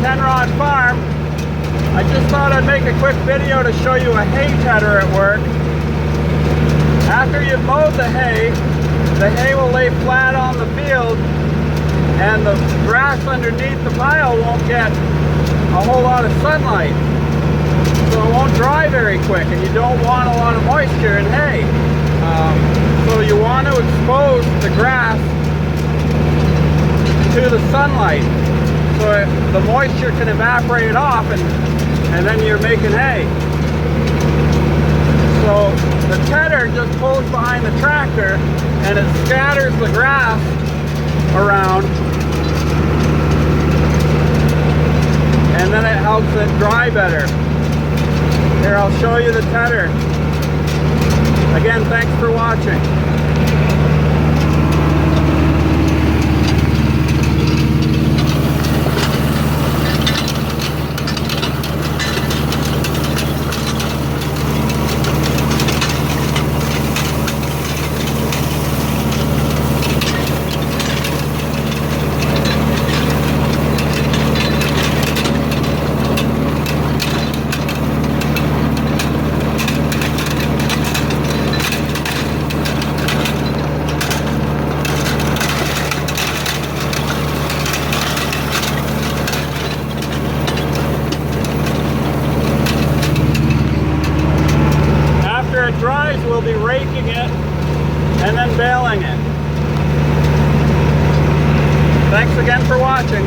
Tenrod Farm. I just thought I'd make a quick video to show you a hay tedder at work. After you've mowed the hay will lay flat on the field and the grass underneath the pile won't get a whole lot of sunlight. So it won't dry very quick, and you don't want a lot of moisture in hay. So you want to expose the grass to the sunlight so the moisture can evaporate off and then you're making hay. So the tedder just pulls behind the tractor and it scatters the grass around, and then it helps it dry better. Here, I'll show you the tedder. Again, thanks for watching. Dries, we'll be raking it and then baling it. Thanks again for watching.